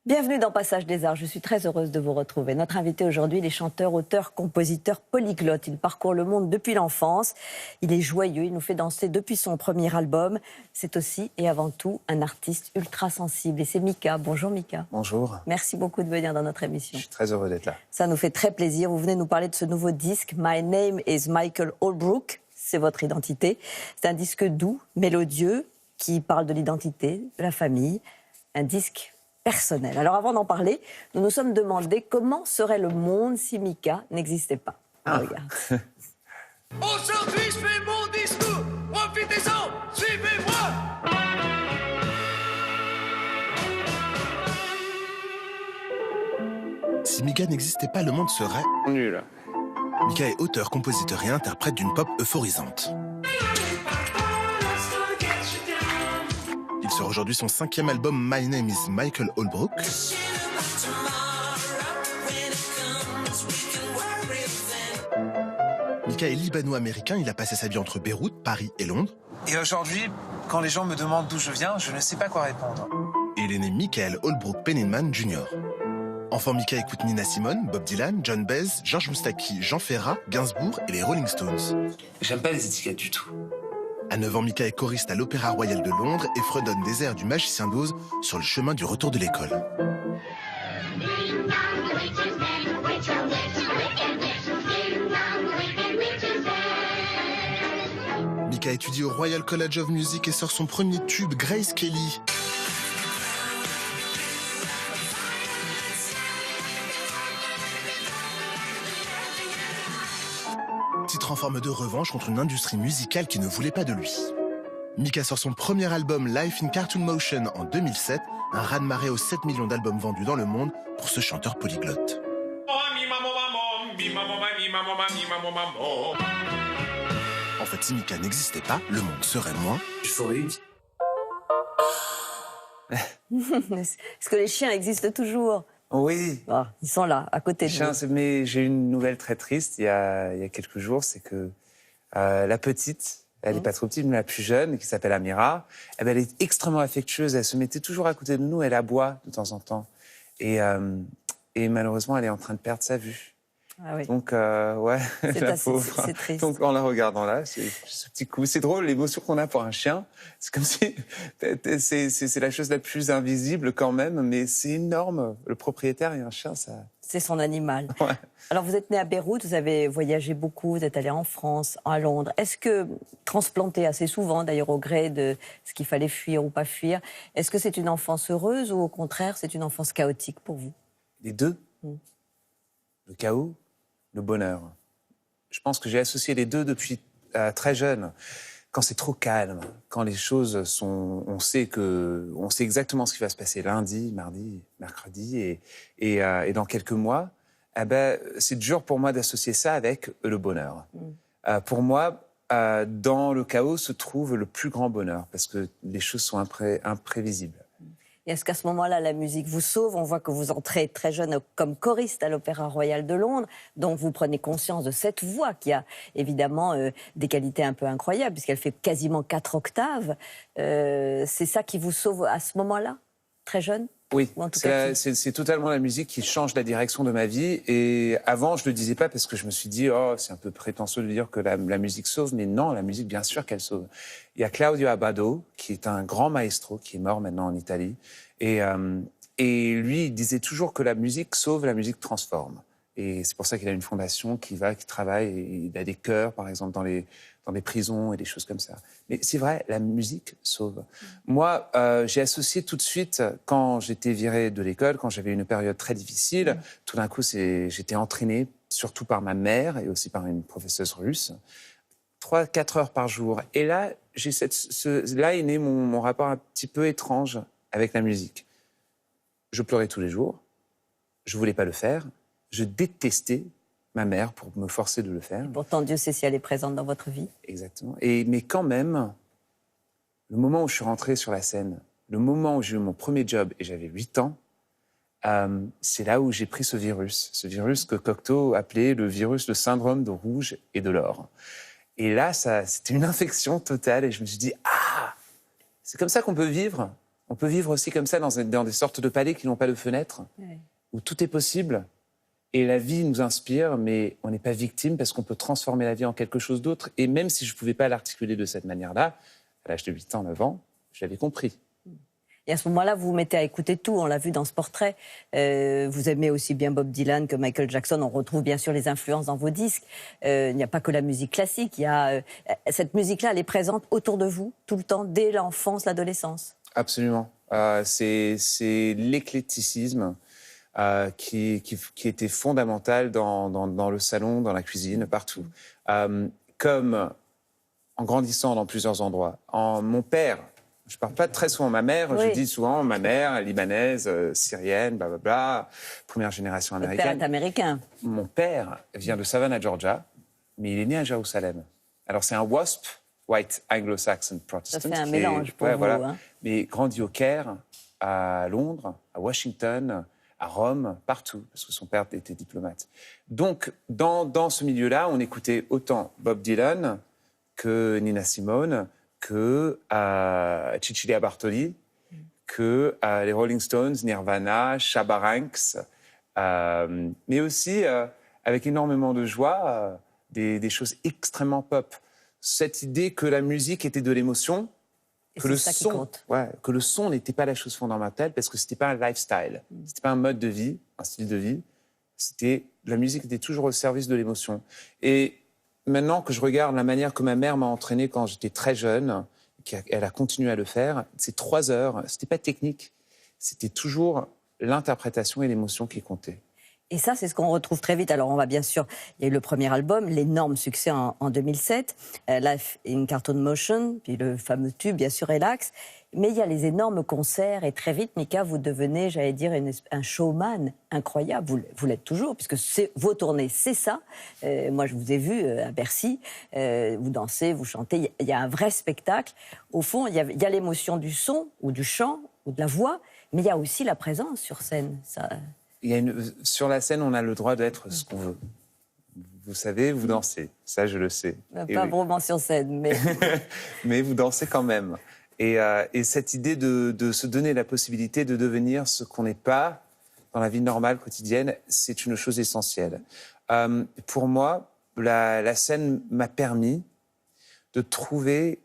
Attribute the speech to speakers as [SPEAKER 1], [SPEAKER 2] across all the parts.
[SPEAKER 1] Bienvenue dans Passage des Arts, je suis très heureuse de vous retrouver. Notre invité aujourd'hui, il est chanteur, auteur, compositeur, polyglotte. Il parcourt le monde depuis l'enfance, il est joyeux, il nous fait danser depuis son premier album. C'est aussi et avant tout un artiste ultra sensible et c'est Mika. Bonjour Mika.
[SPEAKER 2] Bonjour.
[SPEAKER 1] Merci beaucoup de venir dans notre émission.
[SPEAKER 2] Je suis très heureux d'être là.
[SPEAKER 1] Ça nous fait très plaisir, vous venez nous parler de ce nouveau disque, My Name is Michael Holbrook, c'est votre identité. C'est un disque doux, mélodieux, qui parle de l'identité, de la famille, un disque personnel. Alors avant d'en parler, nous nous sommes demandé comment serait le monde si Mika n'existait pas. Regarde.
[SPEAKER 3] Aujourd'hui, je fais mon discours. Profitez-en, suivez-moi.
[SPEAKER 4] Si Mika n'existait pas, le monde serait
[SPEAKER 2] Nul.
[SPEAKER 4] Mika est auteur, compositeur et interprète d'une pop euphorisante. Il sort aujourd'hui son 5e album My Name is Michael Holbrook. Mika est libano-américain, il a passé sa vie entre Beyrouth, Paris et Londres.
[SPEAKER 5] Et aujourd'hui, quand les gens me demandent d'où je viens, je ne sais pas quoi répondre.
[SPEAKER 4] Et il est né Michael Holbrook Penninman Jr. Enfant, Mika écoute Nina Simone, Bob Dylan, John Baez, Georges Moustaki, Jean Ferrat, Gainsbourg et les Rolling Stones.
[SPEAKER 5] J'aime pas les étiquettes du tout.
[SPEAKER 4] À 9 ans, Mika est choriste à l'Opéra Royal de Londres et fredonne des airs du Magicien d'Oz sur le chemin du retour de l'école. Mika étudie au Royal College of Music et sort son premier tube, Grace Kelly. Titre en forme de revanche contre une industrie musicale qui ne voulait pas de lui. Mika sort son premier album Life in Cartoon Motion en 2007, un raz-de-marée aux 7 millions d'albums vendus dans le monde pour ce chanteur polyglotte. En fait, si Mika n'existait pas, le monde serait moins
[SPEAKER 5] Euphorique.
[SPEAKER 1] Est-ce que les chiens existent toujours?
[SPEAKER 2] Oui.
[SPEAKER 1] Ils sont là, à côté de nous.
[SPEAKER 2] Mais j'ai une nouvelle très triste il y a quelques jours, c'est que la petite, elle n'est pas trop petite, mais la plus jeune, qui s'appelle Amira, elle est extrêmement affectueuse, elle se mettait toujours à côté de nous, elle aboie de temps en temps. Et malheureusement, elle est en train de perdre sa vue.
[SPEAKER 1] Ah oui.
[SPEAKER 2] Donc, ouais, la pauvre.
[SPEAKER 1] C'est triste.
[SPEAKER 2] Donc, en la regardant là, c'est ce petit coup. C'est drôle, l'émotion qu'on a pour un chien. C'est comme si c'est la chose la plus invisible quand même, mais c'est énorme. Le propriétaire et un chien, ça...
[SPEAKER 1] C'est son animal.
[SPEAKER 2] Ouais.
[SPEAKER 1] Alors, vous êtes né à Beyrouth, vous avez voyagé beaucoup, vous êtes allé en France, à Londres. Est-ce que, transplanté assez souvent, d'ailleurs au gré de ce qu'il fallait fuir ou pas fuir, est-ce que c'est une enfance heureuse ou au contraire, c'est une enfance chaotique pour vous?
[SPEAKER 2] Les deux. Le chaos, le bonheur. Je pense que j'ai associé les deux depuis très jeune. Quand c'est trop calme, quand les choses sont... On sait exactement ce qui va se passer lundi, mardi, mercredi et dans quelques mois, c'est dur pour moi d'associer ça avec le bonheur. Pour moi, dans le chaos se trouve le plus grand bonheur parce que les choses sont imprévisibles.
[SPEAKER 1] Et est-ce qu'à ce moment-là, la musique vous sauve? On voit que vous entrez très jeune comme choriste à l'Opéra Royal de Londres, donc vous prenez conscience de cette voix qui a évidemment des qualités un peu incroyables, puisqu'elle fait quasiment 4 octaves. C'est ça qui vous sauve à ce moment-là, très jeune?
[SPEAKER 2] Oui,
[SPEAKER 1] c'est
[SPEAKER 2] totalement la musique qui change la direction de ma vie. Et avant, je ne le disais pas parce que je me suis dit, oh, c'est un peu prétentieux de dire que la musique sauve. Mais non, la musique, bien sûr qu'elle sauve. Il y a Claudio Abbado, qui est un grand maestro, qui est mort maintenant en Italie. Et lui, il disait toujours que la musique sauve, la musique transforme. Et c'est pour ça qu'il a une fondation qui travaille. Et il a des chœurs, par exemple, dans les prisons et des choses comme ça. Mais c'est vrai, la musique sauve. Moi, j'ai associé tout de suite, quand j'étais viré de l'école, quand j'avais une période très difficile, tout d'un coup, j'étais entraîné, surtout par ma mère et aussi par une professeuse russe, 3-4 heures par jour. Et là, là est né mon rapport un petit peu étrange avec la musique. Je pleurais tous les jours, je voulais pas le faire, je détestais ma mère pour me forcer de le faire.
[SPEAKER 1] Et pourtant, Dieu sait si elle est présente dans votre vie.
[SPEAKER 2] Exactement. Mais quand même, le moment où je suis rentré sur la scène, le moment où j'ai eu mon premier job, et j'avais 8 ans, c'est là où j'ai pris ce virus que Cocteau appelait le virus, le syndrome de rouge et de l'or. Et là, c'était une infection totale et je me suis dit, c'est comme ça qu'on peut vivre. On peut vivre aussi comme ça dans des sortes de palais qui n'ont pas de fenêtres, où tout est possible. Et la vie nous inspire, mais on n'est pas victime parce qu'on peut transformer la vie en quelque chose d'autre. Et même si je ne pouvais pas l'articuler de cette manière-là, à l'âge de 8 ans, 9 ans, je l'avais compris.
[SPEAKER 1] Et à ce moment-là, vous vous mettez à écouter tout. On l'a vu dans ce portrait. Vous aimez aussi bien Bob Dylan que Michael Jackson. On retrouve bien sûr les influences dans vos disques. Il n'y a pas que la musique classique. Cette musique-là, elle est présente autour de vous tout le temps, dès l'enfance, l'adolescence.
[SPEAKER 2] Absolument. C'est l'éclecticisme qui était fondamental dans le salon, dans la cuisine, partout. Comme en grandissant dans plusieurs endroits. Mon père... Je ne parle pas très souvent. Ma mère, je dis souvent, ma mère, libanaise, syrienne, blablabla, première génération américaine.
[SPEAKER 1] Votre père est américain.
[SPEAKER 2] Mon père vient de Savannah, Georgia, mais il est né à Jérusalem. Alors c'est un WASP, White Anglo-Saxon Protestant.
[SPEAKER 1] Ça fait un mélange pour vous.
[SPEAKER 2] Voilà.
[SPEAKER 1] Hein.
[SPEAKER 2] Mais grandi au Caire, à Londres, à Washington, à Rome, partout, parce que son père était diplomate. Donc, dans ce milieu-là, on écoutait autant Bob Dylan que Nina Simone, que Cecilia Bartoli, que les Rolling Stones, Nirvana, Shabba Ranks, mais aussi, avec énormément de joie, des choses extrêmement pop. Cette idée que la musique était de l'émotion, que le son n'était pas la chose fondamentale, parce que c'était pas un lifestyle, c'était pas un mode de vie, un style de vie, la musique était toujours au service de l'émotion. Et maintenant que je regarde la manière que ma mère m'a entraîné quand j'étais très jeune, elle a continué à le faire, ces 3 heures, c'était pas technique, c'était toujours l'interprétation et l'émotion qui comptaient.
[SPEAKER 1] Et ça, c'est ce qu'on retrouve très vite. Alors, on va bien sûr... Il y a eu le premier album, l'énorme succès en 2007, Life in Cartoon Motion, puis le fameux tube, bien sûr, Relax. Mais il y a les énormes concerts et très vite, Mika, vous devenez, j'allais dire, un showman incroyable. Vous l'êtes toujours, puisque vos tournées, c'est ça. Moi, je vous ai vu à Bercy, vous dansez, vous chantez. Il y a un vrai spectacle. Au fond, il y a l'émotion du son ou du chant ou de la voix, mais il y a aussi la présence sur scène. Ça...
[SPEAKER 2] Sur la scène, on a le droit d'être ce qu'on veut. Vous savez, vous dansez. Ça, je le sais.
[SPEAKER 1] Pas vraiment sur scène, mais...
[SPEAKER 2] mais vous dansez quand même. Et cette idée de se donner la possibilité de devenir ce qu'on n'est pas dans la vie normale, quotidienne, c'est une chose essentielle. Pour moi, la scène m'a permis de trouver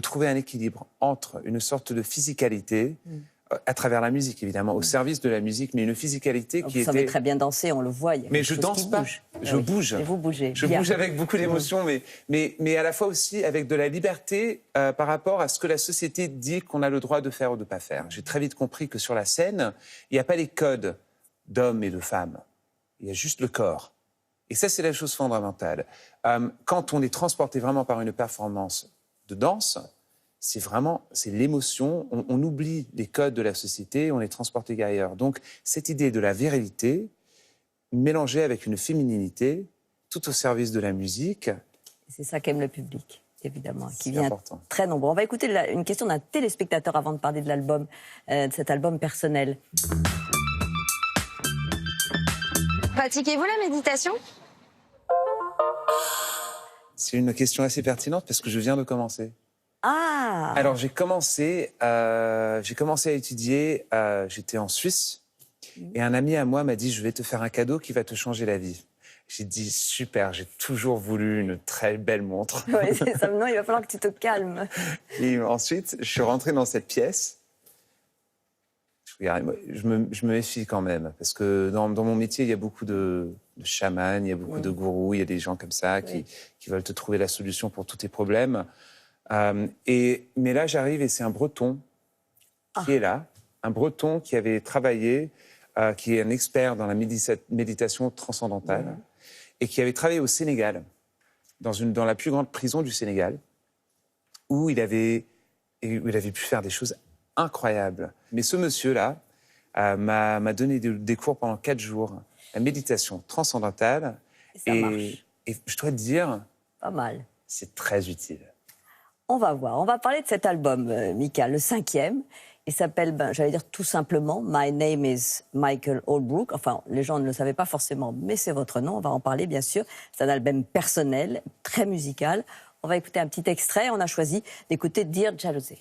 [SPEAKER 2] trouver un équilibre entre une sorte de physicalité, à travers la musique, évidemment, au service de la musique, mais une physicalité qui était...
[SPEAKER 1] Vous savez très bien danser, on le voit.
[SPEAKER 2] Mais je danse pas, je bouge.
[SPEAKER 1] Et vous bougez.
[SPEAKER 2] Je bouge avec beaucoup d'émotion, mais à la fois aussi avec de la liberté par rapport à ce que la société dit qu'on a le droit de faire ou de ne pas faire. J'ai très vite compris que sur la scène, il n'y a pas les codes d'hommes et de femmes. Il y a juste le corps. Et ça, c'est la chose fondamentale. Quand on est transporté vraiment par une performance de danse, c'est l'émotion, on oublie les codes de la société, on est transporté ailleurs. Donc, cette idée de la virilité, mélangée avec une fémininité, tout au service de la musique.
[SPEAKER 1] C'est ça qu'aime le public, évidemment, qui vient
[SPEAKER 2] important.
[SPEAKER 1] Très nombreux. On va écouter une question d'un téléspectateur avant de parler de l'album, de cet album personnel.
[SPEAKER 6] Pratiquez-vous la méditation ?
[SPEAKER 2] C'est une question assez pertinente parce que je viens de commencer.
[SPEAKER 1] Ah!
[SPEAKER 2] Alors, j'ai commencé à étudier, j'étais en Suisse, et un ami à moi m'a dit « Je vais te faire un cadeau qui va te changer la vie ». J'ai dit « Super, j'ai toujours voulu une très belle montre. »
[SPEAKER 1] Oui, c'est ça. Non, il va falloir que tu te calmes.
[SPEAKER 2] Et ensuite, je suis rentré dans cette pièce. Je me méfie quand même, parce que dans mon métier, il y a beaucoup de chamans, il y a beaucoup de gourous, il y a des gens comme ça qui veulent te trouver la solution pour tous tes problèmes. Mais là, j'arrive et c'est un Breton qui est là, un Breton qui avait travaillé, qui est un expert dans la méditation transcendantale et qui avait travaillé au Sénégal, dans la plus grande prison du Sénégal, où il avait pu faire des choses incroyables. Mais ce monsieur-là m'a donné des cours pendant 4 jours, la méditation transcendantale. Et je dois te dire,
[SPEAKER 1] pas mal.
[SPEAKER 2] C'est très utile.
[SPEAKER 1] On va voir. On va parler de cet album, Mika, le 5e. Il s'appelle, j'allais dire tout simplement, My Name is Michael Holbrook. Enfin, les gens ne le savaient pas forcément, mais c'est votre nom. On va en parler, bien sûr. C'est un album personnel, très musical. On va écouter un petit extrait. On a choisi d'écouter Dear Jealousy.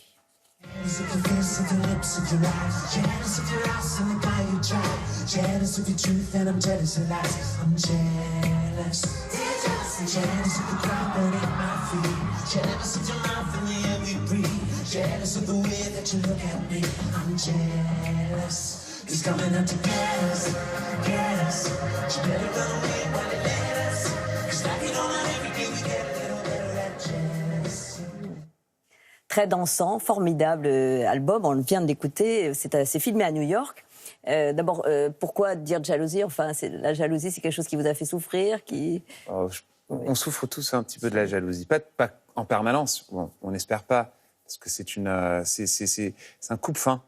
[SPEAKER 7] Jealous of your face, of your lips, of your eyes. Jealous of your house and the guy you drive. Jealous of your truth and I'm jealous of lies. I'm jealous. Jealous of the crowd beneath my feet. Jealous of your mouth and the air we breathe. Jealous of the way that you look at me. I'm jealous. He's coming out to get us, get us. You better run away while he let us. 'Cause like it or not, every day we get a little better at jealousy.
[SPEAKER 1] Très dansant, formidable album. On vient de l'écouter. C'est filmé à New York. D'abord, pourquoi dire jalousie? Enfin, la jalousie, c'est quelque chose qui vous a fait souffrir, qui...
[SPEAKER 2] On souffre tous un petit peu de la jalousie. Pas en permanence, bon, on n'espère pas, parce que c'est un coupe-faim.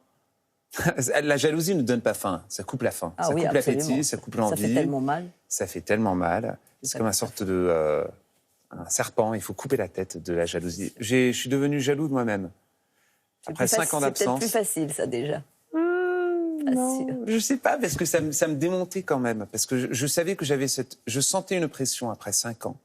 [SPEAKER 2] La jalousie ne donne pas faim, ça coupe la faim.
[SPEAKER 1] Ah
[SPEAKER 2] ça
[SPEAKER 1] oui,
[SPEAKER 2] coupe
[SPEAKER 1] absolument.
[SPEAKER 2] l'appétit, ça coupe l'envie.
[SPEAKER 1] Ça fait tellement mal.
[SPEAKER 2] Ça fait tellement mal. C'est comme une sorte de... un serpent, il faut couper la tête de la jalousie. Je suis devenu jaloux de moi-même. Après 5 ans d'absence.
[SPEAKER 1] C'est peut-être plus facile, ça, déjà.
[SPEAKER 2] Non, je sais pas, parce que ça me démontait quand même. Parce que je savais que je sentais une pression après 5 ans.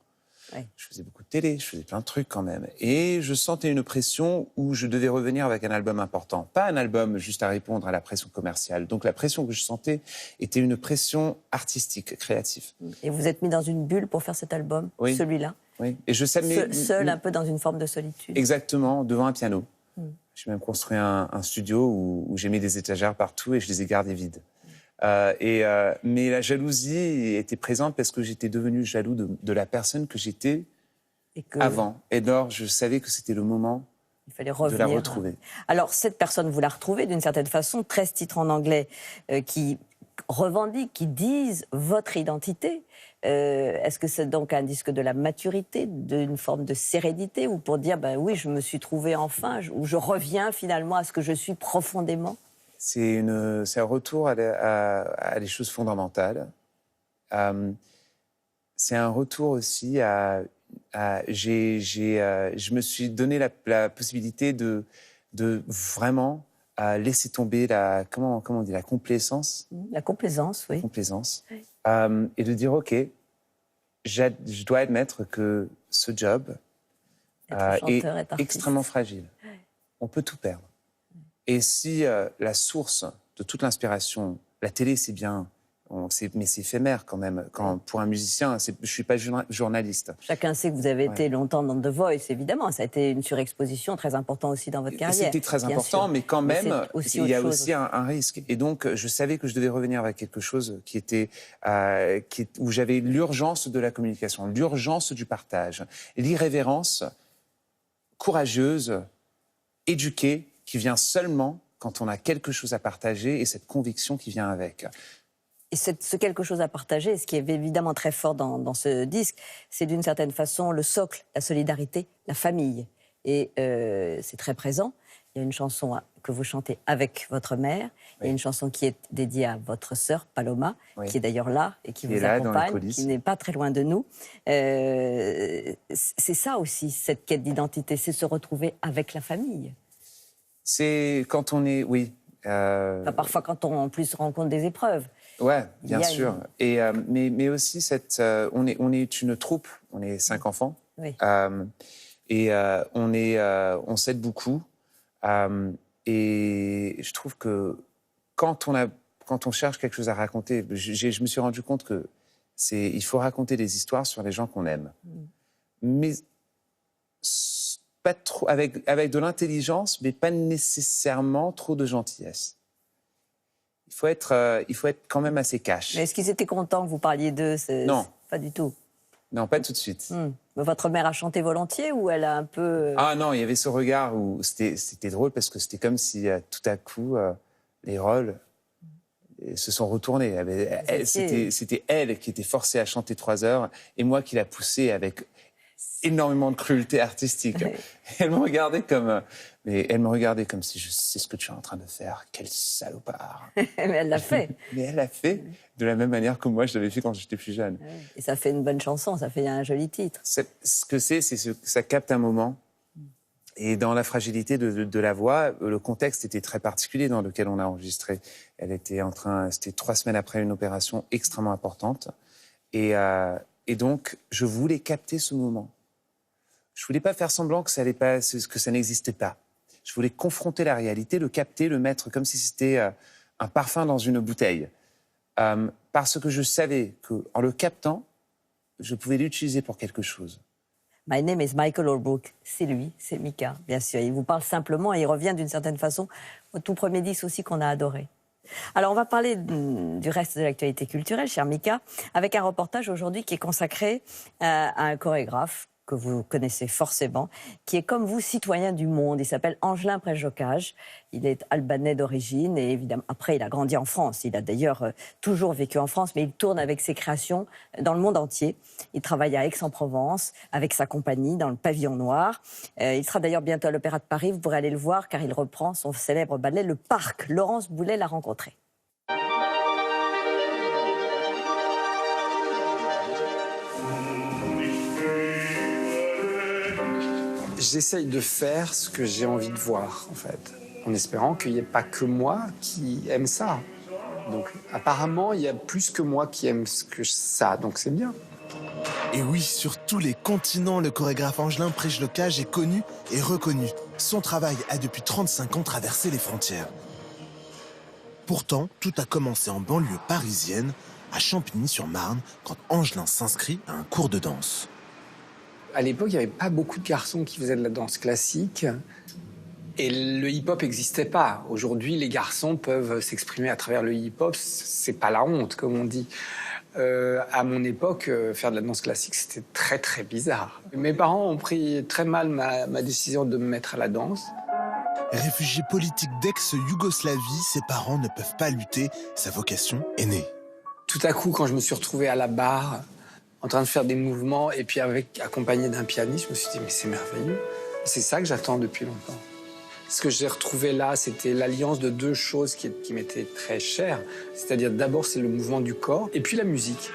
[SPEAKER 1] Ouais.
[SPEAKER 2] Je faisais beaucoup de télé, je faisais plein de trucs quand même. Et je sentais une pression où je devais revenir avec un album important. Pas un album juste à répondre à la pression commerciale. Donc la pression que je sentais était une pression artistique, créative.
[SPEAKER 1] Et vous êtes mis dans une bulle pour faire cet album,
[SPEAKER 2] Oui.
[SPEAKER 1] celui-là.
[SPEAKER 2] Oui. Et je savais...
[SPEAKER 1] Seul, un peu dans une forme de solitude.
[SPEAKER 2] Exactement, devant un piano. J'ai même construit un studio où j'ai mis des étagères partout et je les ai gardées vides. Mais la jalousie était présente parce que j'étais devenu jaloux de la personne que j'étais avant. Et alors, je savais que c'était le moment
[SPEAKER 1] il fallait revenir.
[SPEAKER 2] De la retrouver.
[SPEAKER 1] Alors, cette personne, vous la retrouvez d'une certaine façon, 13 titres en anglais qui revendiquent, qui disent votre identité. Est-ce que c'est donc un disque de la maturité, d'une forme de sérénité, ou pour dire, oui, je me suis trouvé enfin, ou je reviens finalement à ce que je suis profondément?
[SPEAKER 2] C'est un retour à des choses fondamentales. C'est un retour aussi je me suis donné la possibilité de vraiment laisser tomber comment on dit, la complaisance.
[SPEAKER 1] La complaisance, oui.
[SPEAKER 2] Complaisance. Oui. Et de dire, OK, je dois admettre que ce job est extrêmement fragile. Oui. On peut tout perdre. Et si la source de toute l'inspiration, la télé, c'est bien, mais c'est éphémère quand même. Pour un musicien, je ne suis pas journaliste.
[SPEAKER 1] Chacun sait que vous avez été longtemps dans The Voice, évidemment. Ça a été une surexposition très importante aussi dans votre carrière.
[SPEAKER 2] C'était très important, mais quand même, il y a aussi un risque. Et donc, je savais que je devais revenir avec quelque chose où j'avais l'urgence de la communication, l'urgence du partage, l'irrévérence courageuse, éduquée, qui vient seulement quand on a quelque chose à partager et cette conviction qui vient avec.
[SPEAKER 1] Et ce quelque chose à partager, ce qui est évidemment très fort dans ce disque, c'est d'une certaine façon le socle, la solidarité, la famille. Et c'est très présent. Il y a une chanson que vous chantez avec votre mère, il y a une chanson qui est dédiée à votre sœur, Paloma, qui est d'ailleurs là et qui vous accompagne, qui n'est pas très loin de nous. C'est ça aussi, cette quête d'identité, c'est se retrouver avec la famille. C'est
[SPEAKER 2] quand on est,
[SPEAKER 1] Enfin, parfois quand on en plus rencontre des épreuves.
[SPEAKER 2] Ouais, bien sûr. Et mais aussi on est une troupe, on est 5 enfants.
[SPEAKER 1] Oui.
[SPEAKER 2] Et on s'aide beaucoup. Et je trouve que quand on cherche quelque chose à raconter, je me suis rendu compte que il faut raconter des histoires sur les gens qu'on aime, mais pas trop, avec de l'intelligence, mais pas nécessairement trop de gentillesse. Il faut être quand même assez cash.
[SPEAKER 1] Mais est-ce qu'ils étaient contents que vous parliez d'eux?
[SPEAKER 2] Non.
[SPEAKER 1] Pas du tout.
[SPEAKER 2] Non, pas tout de suite.
[SPEAKER 1] Mais votre mère a chanté volontiers ou elle a un peu...
[SPEAKER 2] Ah non, il y avait ce regard où c'était drôle parce que c'était comme si tout à coup les rôles se sont retournés. C'était elle qui était forcée à chanter 3 heures et moi qui la poussais avec énormément de cruauté artistique. Elle me regardait comme si je sais ce que tu es en train de faire. Quel salopard.
[SPEAKER 1] Mais elle l'a fait.
[SPEAKER 2] Mais elle l'a fait de la même manière que moi je l'avais fait quand j'étais plus jeune.
[SPEAKER 1] Et ça fait une bonne chanson, ça fait un joli titre.
[SPEAKER 2] Ce que ça capte un moment Et dans la fragilité de la voix, le contexte était très particulier dans lequel on a enregistré. C'était 3 semaines après une opération extrêmement importante. Et donc, je voulais capter ce moment. Je voulais pas faire semblant que ça n'existait pas. Je voulais confronter la réalité, le capter, le mettre comme si c'était un parfum dans une bouteille. Parce que je savais qu'en le captant, je pouvais l'utiliser pour quelque chose.
[SPEAKER 1] My name is Michael Holbrook. C'est lui, c'est Mika, bien sûr. Il vous parle simplement et il revient d'une certaine façon au tout premier disque aussi qu'on a adoré. Alors, on va parler du reste de l'actualité culturelle, cher Mika, avec un reportage aujourd'hui qui est consacré à un chorégraphe que vous connaissez forcément, qui est comme vous, citoyen du monde. Il s'appelle Angelin Préjocage. Il est albanais d'origine et évidemment, après, il a grandi en France. Il a d'ailleurs toujours vécu en France, mais il tourne avec ses créations dans le monde entier. Il travaille à Aix-en-Provence avec sa compagnie dans le Pavillon Noir. Il sera d'ailleurs bientôt à l'Opéra de Paris. Vous pourrez aller le voir car il reprend son célèbre ballet Le Parc. Laurence Boulet l'a rencontré.
[SPEAKER 8] J'essaye de faire ce que j'ai envie de voir, en fait, en espérant qu'il n'y ait pas que moi qui aime ça. Donc, apparemment, il y a plus que moi qui aime ça, donc c'est bien.
[SPEAKER 4] Et oui, sur tous les continents, le chorégraphe Angelin Préjocage est connu et reconnu. Son travail a depuis 35 ans traversé les frontières. Pourtant, tout a commencé en banlieue parisienne, à Champigny-sur-Marne, quand Angelin s'inscrit à un cours de danse.
[SPEAKER 8] À l'époque, il n'y avait pas beaucoup de garçons qui faisaient de la danse classique. Et le hip-hop n'existait pas. Aujourd'hui, les garçons peuvent s'exprimer à travers le hip-hop. C'est pas la honte, comme on dit. À mon époque, faire de la danse classique, c'était très, très bizarre. Mes parents ont pris très mal ma décision de me mettre à la danse.
[SPEAKER 4] Réfugié politique d'ex-Yougoslavie, ses parents ne peuvent pas lutter. Sa vocation est née.
[SPEAKER 8] Tout à coup, quand je me suis retrouvé à la barre, en train de faire des mouvements, et puis accompagné d'un pianiste, je me suis dit, mais c'est merveilleux. C'est ça que j'attends depuis longtemps. Ce que j'ai retrouvé là, c'était l'alliance de deux choses qui m'étaient très chères. C'est-à-dire, d'abord, c'est le mouvement du corps, et puis la musique.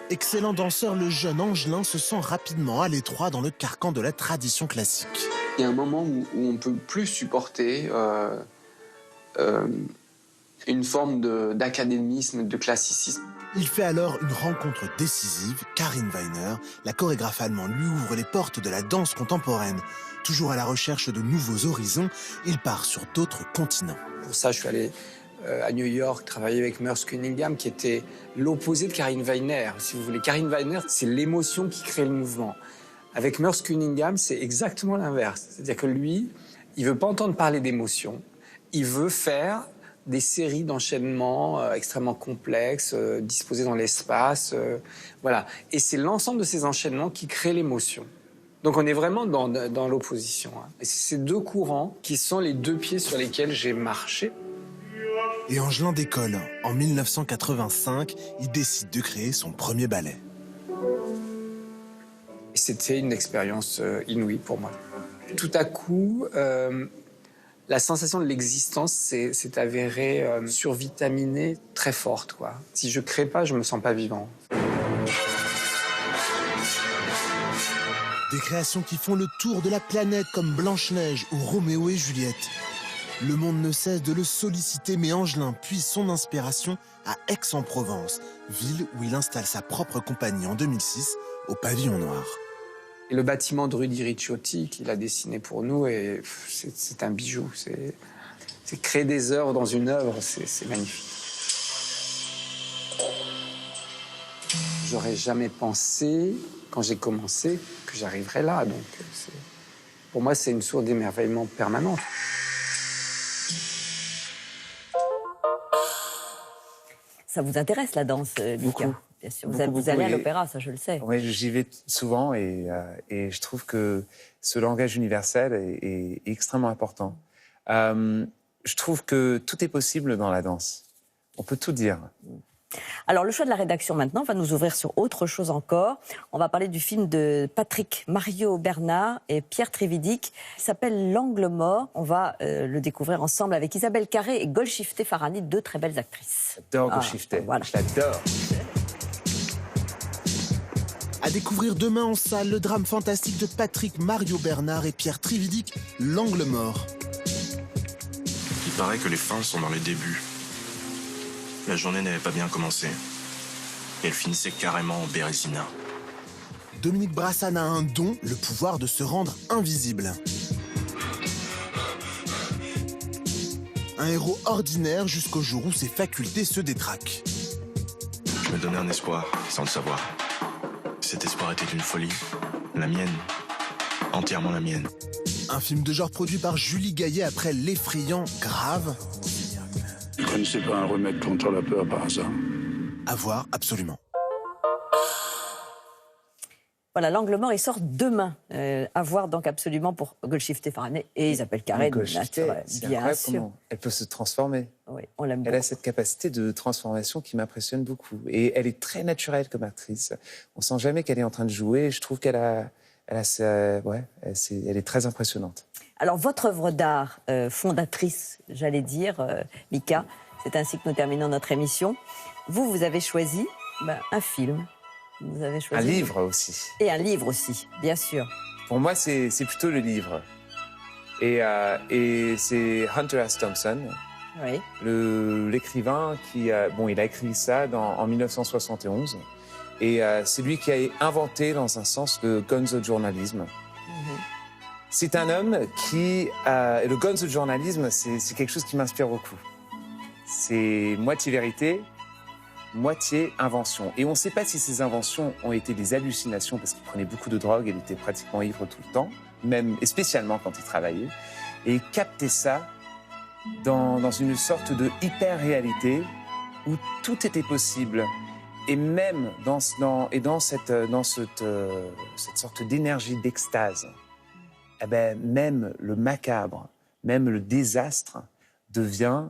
[SPEAKER 4] Excellent danseur, le jeune Angelin se sent rapidement à l'étroit dans le carcan de la tradition classique.
[SPEAKER 8] Il y a un moment où on ne peut plus supporter une forme d'académisme, de classicisme.
[SPEAKER 4] Il fait alors une rencontre décisive. Karin Weiner, la chorégraphe allemande, lui ouvre les portes de la danse contemporaine. Toujours à la recherche de nouveaux horizons, il part sur d'autres continents.
[SPEAKER 8] Pour ça, je suis allé à New York travailler avec Merce Cunningham, qui était l'opposé de Karin Weiner. Si vous voulez, Karin Weiner, c'est l'émotion qui crée le mouvement. Avec Merce Cunningham, c'est exactement l'inverse. C'est-à-dire que lui, il veut pas entendre parler d'émotion. Il veut faire des séries d'enchaînements extrêmement complexes, disposés dans l'espace. Voilà. Et c'est l'ensemble de ces enchaînements qui crée l'émotion. Donc on est vraiment dans l'opposition. Hein. Et c'est ces deux courants qui sont les deux pieds sur lesquels j'ai marché.
[SPEAKER 4] Et Angelin décolle. En 1985, il décide de créer son premier ballet.
[SPEAKER 8] Et c'était une expérience inouïe pour moi. Tout à coup, la sensation de l'existence s'est avérée survitaminée, très forte, quoi. Si je crée pas, je me sens pas vivant.
[SPEAKER 4] Des créations qui font le tour de la planète comme Blanche-Neige ou Roméo et Juliette. Le monde ne cesse de le solliciter, mais Angelin puise son inspiration à Aix-en-Provence, ville où il installe sa propre compagnie en 2006 au Pavillon Noir.
[SPEAKER 8] Et le bâtiment de Rudy Ricciotti qu'il a dessiné pour nous, c'est un bijou. C'est créer des œuvres dans une œuvre, c'est magnifique. J'aurais jamais pensé, quand j'ai commencé, que j'arriverais là. Donc, pour moi, c'est une source d'émerveillement permanente.
[SPEAKER 1] Ça vous intéresse, la danse, Mika?
[SPEAKER 2] Beaucoup.
[SPEAKER 1] Bien sûr.
[SPEAKER 2] Beaucoup,
[SPEAKER 1] Vous allez à
[SPEAKER 2] et-
[SPEAKER 1] l'opéra, ça je le sais.
[SPEAKER 2] Oui, j'y vais souvent et je trouve que ce langage universel est extrêmement important. Je trouve que tout est possible dans la danse. On peut tout dire.
[SPEAKER 1] Alors, le choix de la rédaction maintenant va nous ouvrir sur autre chose encore. On va parler du film de Patrick Mario Bernard et Pierre Trévidic. Il s'appelle L'Angle Mort. On va le découvrir ensemble avec Isabelle Carré et Golshifteh Farahani, deux très belles actrices.
[SPEAKER 2] J'adore
[SPEAKER 1] Ah,
[SPEAKER 2] Golshifteh.
[SPEAKER 1] voilà.
[SPEAKER 2] Je l'adore.
[SPEAKER 4] À découvrir demain en salle le drame fantastique de Patrick Mario Bernard et Pierre Trividic, L'Angle mort.
[SPEAKER 9] Il paraît que les fins sont dans les débuts. La journée n'avait pas bien commencé. Et elle finissait carrément en bérésina.
[SPEAKER 4] Dominique Brassan a un don, le pouvoir de se rendre invisible. Un héros ordinaire jusqu'au jour où ses facultés se détraquent.
[SPEAKER 9] Je me donnais un espoir, sans le savoir. Cet espoir était une folie. La mienne. Entièrement la mienne.
[SPEAKER 4] Un film de genre produit par Julie Gaillet après l'effrayant Grave.
[SPEAKER 10] Vous connaissez pas un remède contre la peur par hasard?
[SPEAKER 4] À voir absolument.
[SPEAKER 1] Voilà, L'Angle mort, il sort demain. À voir donc absolument pour Golshifteh Farahany et Isabelle Carré, bien sûr.
[SPEAKER 2] Elle peut se transformer.
[SPEAKER 1] Oui, on l'aime beaucoup.
[SPEAKER 2] Elle a cette capacité de transformation qui m'impressionne beaucoup. Et elle est très naturelle comme actrice. On sent jamais qu'elle est en train de jouer. Je trouve qu'elle elle est très impressionnante.
[SPEAKER 1] Alors, votre œuvre d'art fondatrice, j'allais dire, Mika, c'est ainsi que nous terminons notre émission. Vous avez choisi un film. Vous avez choisi
[SPEAKER 2] un livre aussi.
[SPEAKER 1] Et un livre aussi, bien sûr.
[SPEAKER 2] Pour moi, c'est plutôt le livre. Et c'est Hunter S. Thompson,
[SPEAKER 1] oui.
[SPEAKER 2] L'écrivain qui... il a écrit ça en 1971. Et c'est lui qui a inventé, dans un sens, le gonzo-journalisme. C'est un homme qui... et le gonzo-journalisme, c'est quelque chose qui m'inspire beaucoup. C'est moitié vérité, moitié invention. Et on ne sait pas si ces inventions ont été des hallucinations, parce qu'il prenait beaucoup de drogue, il était pratiquement ivre tout le temps, même et spécialement quand il travaillait. Et il captait ça dans une sorte de hyper-réalité où tout était possible. Et même dans cette sorte d'énergie d'extase, même le macabre, même le désastre devient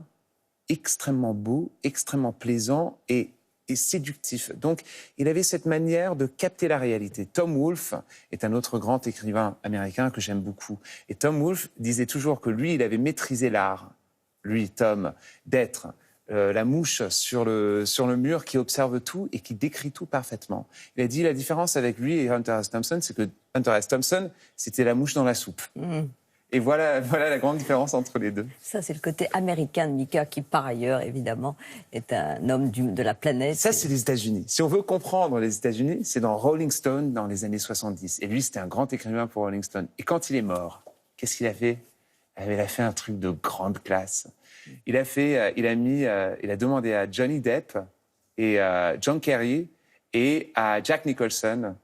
[SPEAKER 2] extrêmement beau, extrêmement plaisant et séductif. Donc, il avait cette manière de capter la réalité. Tom Wolfe est un autre grand écrivain américain que j'aime beaucoup. Et Tom Wolfe disait toujours que lui, il avait maîtrisé l'art, lui, Tom, d'être la mouche sur le mur qui observe tout et qui décrit tout parfaitement. Il a dit la différence avec lui et Hunter S. Thompson, c'est que Hunter S. Thompson, c'était la mouche dans la soupe. Et voilà la grande différence entre les deux.
[SPEAKER 1] Ça, c'est le côté américain de Mika, qui, par ailleurs, évidemment, est un homme de la planète.
[SPEAKER 2] Ça, c'est les États-Unis. Si on veut comprendre les États-Unis, c'est dans Rolling Stone, dans les années 70. Et lui, c'était un grand écrivain pour Rolling Stone. Et quand il est mort, qu'est-ce qu'il a fait ? Il a fait un truc de grande classe. Il a demandé à Johnny Depp et à John Kerry et à Jack Nicholson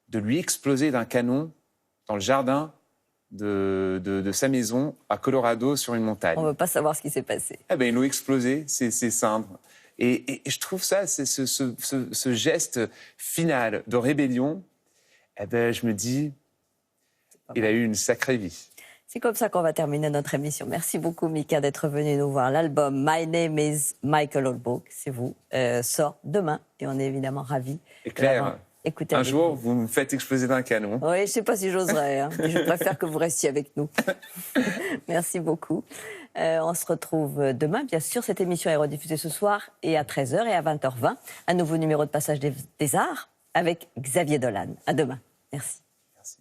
[SPEAKER 2] de lui exploser d'un canon dans le jardin de sa maison à Colorado sur une montagne.
[SPEAKER 1] On ne veut pas savoir ce qui s'est passé.
[SPEAKER 2] Ils l'ont explosé, ces cendres. Et je trouve ça, c'est ce geste final de rébellion, je me dis, il a eu une sacrée vie.
[SPEAKER 1] C'est comme ça qu'on va terminer notre émission. Merci beaucoup, Mika, d'être venu nous voir. L'album My Name is Michael Holbrook, c'est vous, sort demain. Et on est évidemment ravis.
[SPEAKER 2] Et Claire, un jour, vous me faites exploser d'un canon.
[SPEAKER 1] Oui, je ne sais pas si j'oserais. Je préfère que vous restiez avec nous. Merci beaucoup. On se retrouve demain. Bien sûr, cette émission est rediffusée ce soir et à 13h et à 20h20. Un nouveau numéro de Passage des Arts avec Xavier Dolan. À demain. Merci.
[SPEAKER 2] Merci.